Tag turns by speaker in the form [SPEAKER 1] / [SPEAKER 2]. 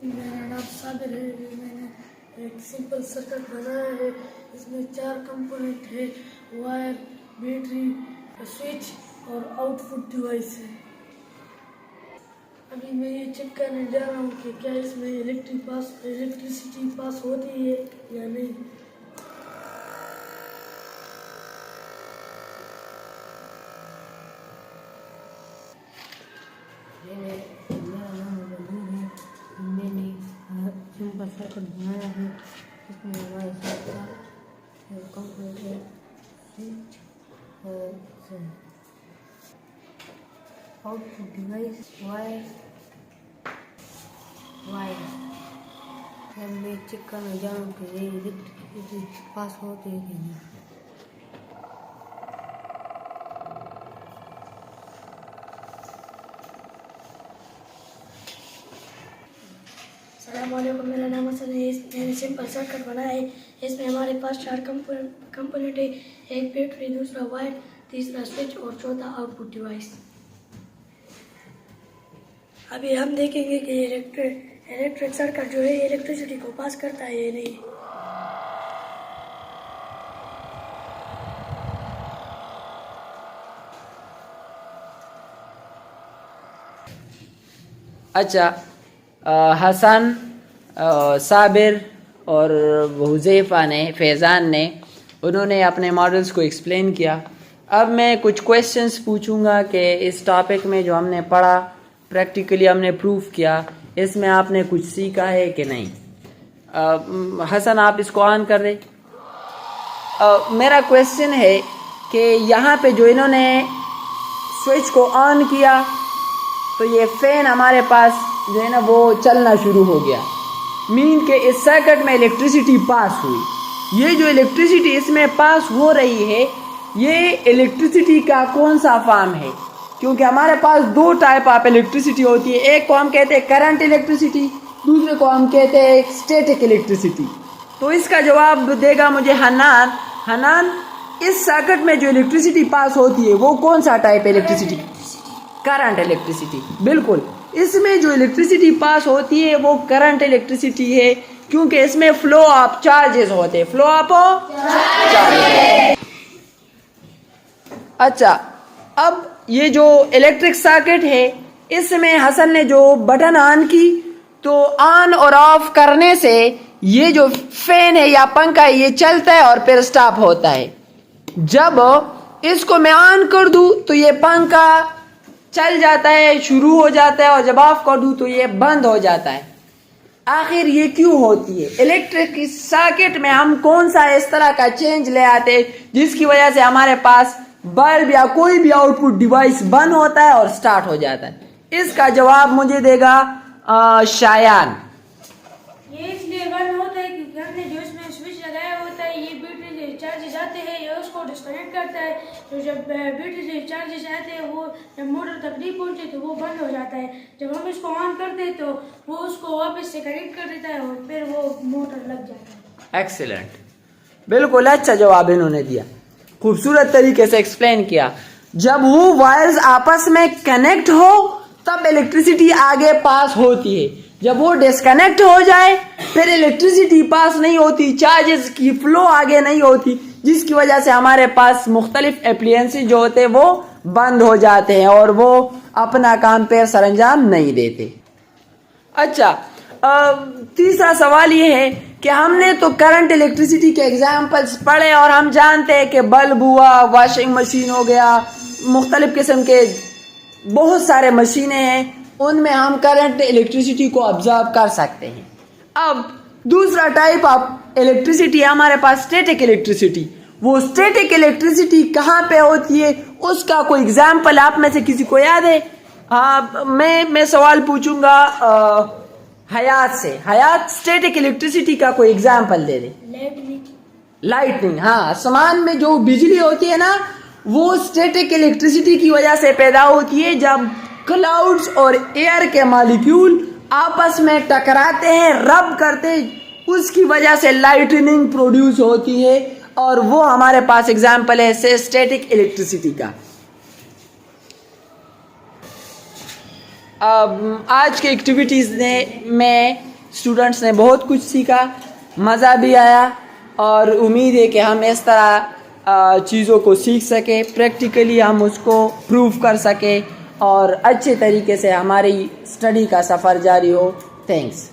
[SPEAKER 1] मेरा नाम साबिर है। मैंने एक सिंपल सर्किट बनाया है। इसमें 4 कंपोनेंट है, वायर, बैटरी, स्विच और आउटपुट डिवाइस है। अभी मैं ये चेक करने जा रहा हूँ कि क्या इसमें इलेक्ट्रिसिटी पास होती है या नहीं। मेरा नाम बलून है। मैंने सिंपल सर्किट बनाया है। इसमें हमारे साथ कंप्यूटर, स्विच और आउटपुट डिवाइस, वायर। अब मैं चेक करने जा रहा हूँ कि ये इलेक्ट्रिसिटी पास होती है कि नहीं। अस्सलामुअलैकुम, मेरा नाम हसन है। मैंने सिंपल सर्किट बनाया है। इसमें हमारे पास 4 कंपोनेंट है, एक बैटरी, दूसरा वायर, तीसरा स्विच और चौथा आउटपुट डिवाइस। अभी हम देखेंगे कि इलेक्ट्रिक सर्किट जो है इलेक्ट्रिसिटी को पास करता है या नहीं।
[SPEAKER 2] अच्छा, हसन, साबिर और हुज़ैफ़ा ने, फैज़ान ने, उन्होंने अपने मॉडल्स को एक्सप्लेन किया। अब मैं कुछ क्वेश्चंस पूछूंगा कि इस टॉपिक में जो हमने पढ़ा, प्रैक्टिकली हमने प्रूफ किया, इसमें आपने कुछ सीखा है कि नहीं। हसन, आप इसको ऑन कर दें। मेरा क्वेश्चन है कि यहाँ पे जो इन्होंने स्विच को ऑन किया तो ये फैन हमारे पास जो है ना वो चलना शुरू हो गया, मीन के इस सर्किट में इलेक्ट्रिसिटी पास हुई। ये जो इलेक्ट्रिसिटी इसमें पास हो रही है, ये इलेक्ट्रिसिटी का कौन सा फॉर्म है? क्योंकि हमारे पास 2 टाइप ऑफ इलेक्ट्रिसिटी होती है। एक को हम कहते हैं करंट इलेक्ट्रिसिटी, दूसरे को हम कहते हैं स्टैटिक इलेक्ट्रिसिटी। तो इसका जवाब देगा मुझे हनान। हनान, इस सर्किट में जो इलेक्ट्रिसिटी पास होती है वो कौन सा टाइप इलेक्ट्रिसिटी? Current electricity. बिल्कुल, इसमें जो इलेक्ट्रिसिटी पास होती है वो करंट इलेक्ट्रिसिटी है, क्योंकि इसमें फ्लो ऑफ चार्जेस होते हैं। Flow of charges. अच्छा, अब ये जो इलेक्ट्रिक सर्किट है, इसमें हसन ने जो बटन ऑन की, तो ऑन और ऑफ करने से ये जो फैन है या पंखा है ये चलता है और फिर स्टॉप होता है। जब इसको मैं ऑन कर दूं तो ये पंखा चल जाता है, शुरू हो जाता है, और जब ऑफ कर दूं तो ये बंद हो जाता है। आखिर ये क्यों होती है? इलेक्ट्रिक सर्किट में हम कौन सा इस तरह का चेंज ले आते हैं जिसकी वजह से हमारे पास बल्ब या कोई भी आउटपुट डिवाइस बंद होता है और स्टार्ट हो जाता है? इसका जवाब मुझे देगा शायान।
[SPEAKER 1] ये इसलिए बंद होता है कि हमने जो इसमें स्विच लगाया होता है, ये बैटरी से चार्जेस आते हैं, ये उसको डिस्कनेक्ट करता है। तो जब बैटरी से चार्जेस आते हैं, वो जब मोटर तक नहीं पहुंचे तो वो बंद हो जाता है। जब हम इसको ऑन करते हैं तो वो उसको वापस से कनेक्ट कर देता है और फिर वो मोटर लग जाता है।
[SPEAKER 2] एक्सीलेंट, बिल्कुल अच्छा जवाब इन्होंने दिया, खूबसूरत तरीके से एक्सप्लेन किया। जब वो वायर्स आपस में कनेक्ट हो तब इलेक्ट्रिसिटी आगे पास होती है। जब वो डिस्कनेक्ट हो जाए फिर इलेक्ट्रिसिटी पास नहीं होती, चार्जेस की फ्लो आगे नहीं होती, जिसकी वजह से हमारे पास मुख्तलिफ एप्लियंसेस जो होते हैं वो बंद हो जाते हैं और वो अपना काम पे सरंजाम नहीं देते। अच्छा, तीसरा सवाल ये है कि हमने तो करंट इलेक्ट्रिसिटी के एग्जाम्पल्स पढ़े और हम जानते हैं कि बल्ब हुआ, वॉशिंग मशीन हो गया, मुख्तलिफ किस्म के बहुत सारे मशीनें हैं, उनमें हम करंट इलेक्ट्रिसिटी को ऑब्जर्व कर सकते हैं। अब दूसरा टाइप ऑफ इलेक्ट्रिसिटी है हमारे पास स्टैटिक इलेक्ट्रिसिटी। वो स्टैटिक इलेक्ट्रिसिटी कहाँ पे होती है, उसका कोई एग्जाम्पल आप में से किसी को याद है? मैं सवाल पूछूंगा हयात से। हयात, स्टैटिक इलेक्ट्रिसिटी का कोई एग्जाम्पल दे दे। लाइटनिंग। हाँ, आसमान में जो बिजली होती है ना, वो स्टैटिक इलेक्ट्रिसिटी की वजह से पैदा होती है। जब क्लाउड्स और एयर के मॉलिक्यूल आपस में टकराते हैं, रब करते हैं, उसकी वजह से लाइटनिंग प्रोड्यूस होती है, और वो हमारे पास एग्जाम्पल है स्टैटिक इलेक्ट्रिसिटी का। आज के एक्टिविटीज़ में स्टूडेंट्स ने बहुत कुछ सीखा, मज़ा भी आया और उम्मीद है कि हम इस तरह चीज़ों को सीख सके, प्रैक्टिकली हम उसको प्रूव कर सके और अच्छे तरीके से हमारी स्टडी का सफ़र जारी हो। थैंक्स।